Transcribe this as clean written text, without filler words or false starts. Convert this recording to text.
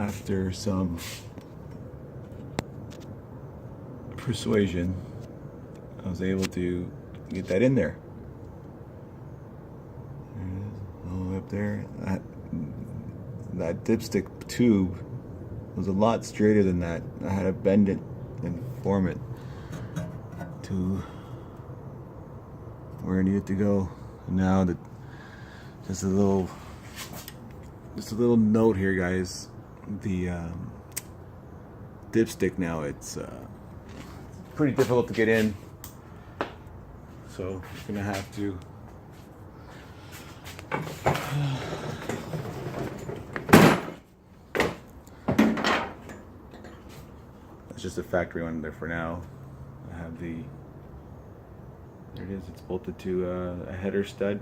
after some persuasion, I was able to get that in there. There it is, all the way up there. That dipstick tube was a lot straighter than that. I had to bend it and form it to where it needed to go. Now that just a little note here, guys. The dipstick now, it's pretty difficult to get in, so you're gonna have to it's just a factory one there for now. I have there it is, it's bolted to a header stud.